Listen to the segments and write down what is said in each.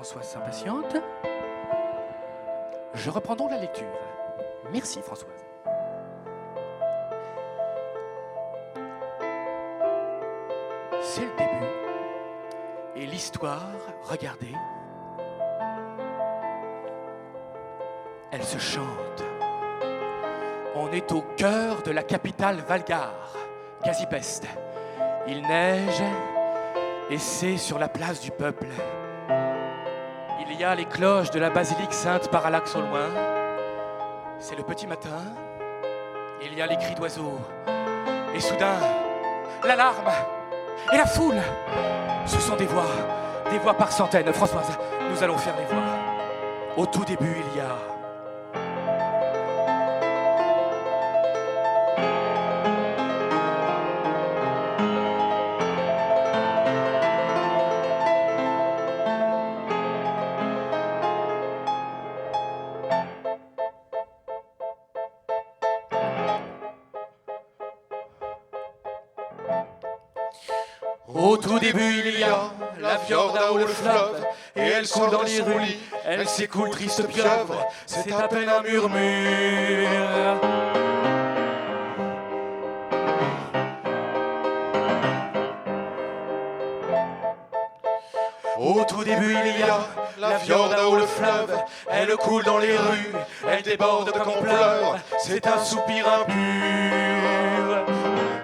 Françoise s'impatiente. Je reprends donc la lecture. Merci Françoise. C'est le début. Et l'histoire, regardez, elle se chante. On est au cœur de la capitale Valgare, Casipeste. Il neige et c'est sur la place du peuple. Il y a les cloches de la basilique Sainte-Parallaxe au loin. C'est le petit matin. Il y a les cris d'oiseaux. Et soudain, l'alarme et la foule. Ce sont des voix par centaines. Françoise, nous allons faire les voix. Au tout début, il y a... Au tout début, il y a la Fiorda ou le fleuve, et elle coule dans les rues, elle s'écoule triste pieuvre, c'est à peine un murmure. Au tout début, il y a la Fiorda ou le fleuve, elle coule dans les rues, elle déborde comme on pleure, c'est un soupir impur.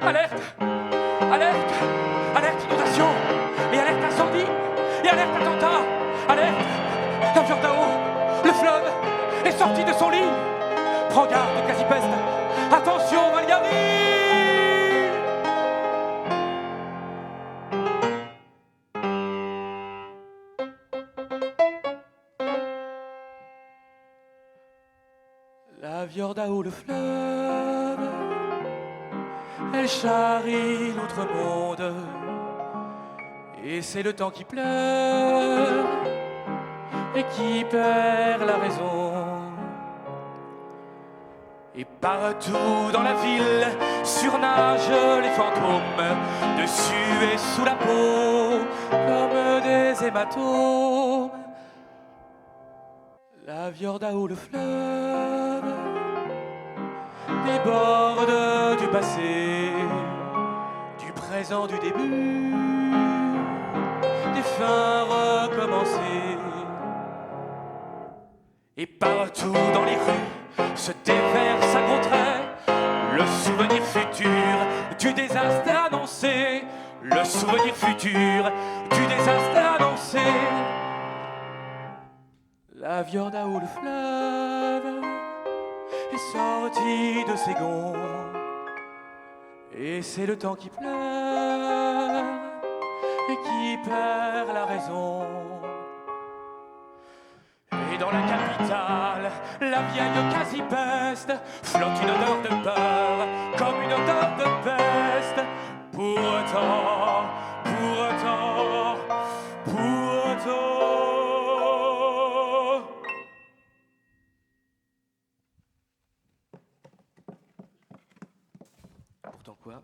Alerte! Alerte! Alerte inondation! Et alerte incendie! Et alerte attentat! Alerte! La Fiordao, le fleuve, est sorti de son lit! Prends garde, Casipeste! Attention, Valgari! La Fiordao, le fleuve, elle charrie l'outre-monde, et c'est le temps qui pleure et qui perd la raison. Et partout dans la ville surnagent les fantômes, dessus et sous la peau comme des hématomes. La Fiordao, le fleuve, déborde du passé, du présent, du début, des fins recommencées. Et partout dans les rues se déverse à gros traits le souvenir futur du désastre annoncé, le souvenir futur du désastre annoncé. La Fiordao, le fleuve, est sorti de ses gonds, et c'est le temps qui pleure et qui perd la raison. Et dans la capitale, la vieille Casipeste flotte une odeur de peur comme une odeur de peste. Pour autant, pourtant quoi?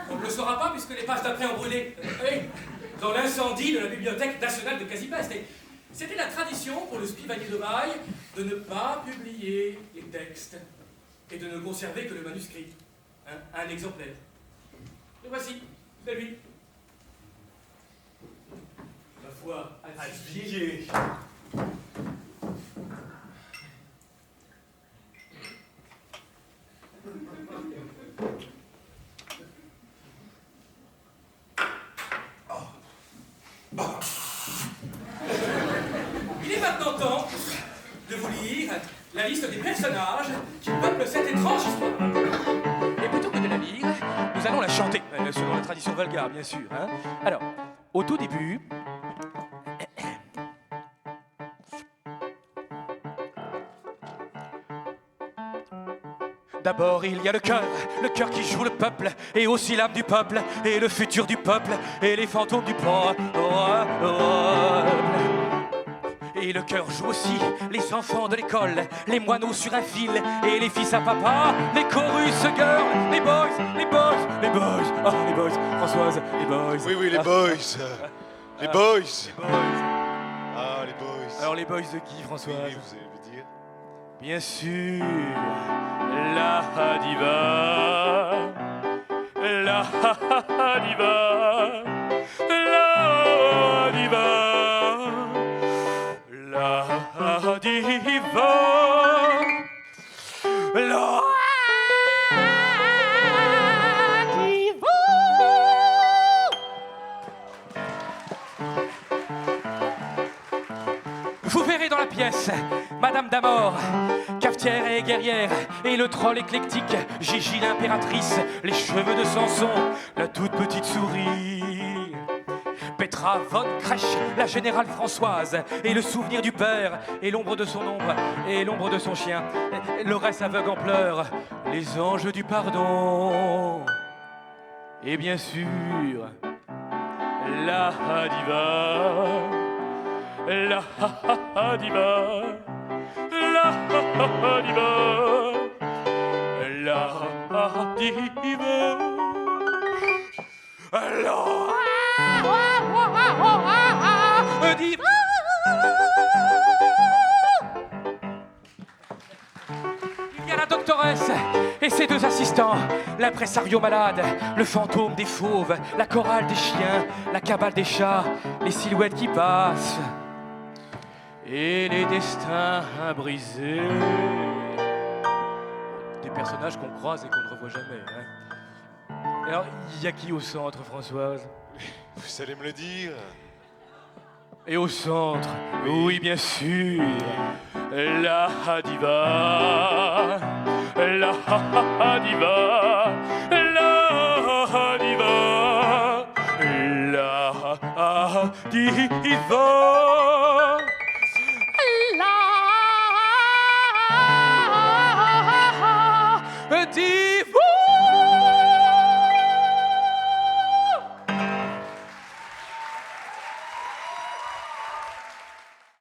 On ne le saura pas puisque les pages d'après ont brûlé. Oui, dans l'incendie de la Bibliothèque nationale de Casipeste. Et c'était la tradition pour le Spivanier de Maille de ne pas publier les textes et de ne conserver que le manuscrit. Un exemplaire. Le voici, c'est lui. Ma foi, Alcibier. Il est maintenant temps de vous lire la liste des personnages qui peuplent cette étrange histoire. Et plutôt que de la lire, nous allons la chanter, selon la tradition Valgare, bien sûr. Hein. Alors, au tout début... D'abord, il y a le cœur qui joue le peuple, et aussi l'âme du peuple, et le futur du peuple, et les fantômes du peuple. Et le cœur joue aussi les enfants de l'école, les moineaux sur un fil, et les fils à papa, les chorus girls, les boys, oh les boys, Françoise, les boys. Oui, les boys. Les boys. Les boys. Ah, les boys. Alors les boys de qui, François? Oui, vous allez me dire. Bien sûr, la diva, la diva, la diva, la diva, la Vous verrez dans la pièce Madame Damor, cafetière et guerrière, et le troll éclectique, Gigi l'impératrice, les cheveux de Samson, la toute petite souris. Petra von Crèche, la générale Françoise, et le souvenir du père, et l'ombre de son ombre, et l'ombre de son chien, le reste aveugle en pleurs, les anges du pardon. Et bien sûr, la diva. La diva, la diva, la diva, la diva. Il y a la doctoresse et ses deux assistants, l'impresario malade, le fantôme des fauves, la chorale des chiens, la cabale des chats, les silhouettes qui passent. Et les destins brisés. Des personnages qu'on croise et qu'on ne revoit jamais. Hein. Alors, il y a qui au centre, Françoise? Vous allez me le dire. Et au centre, oui, bien sûr, la diva, la diva, la diva, la diva.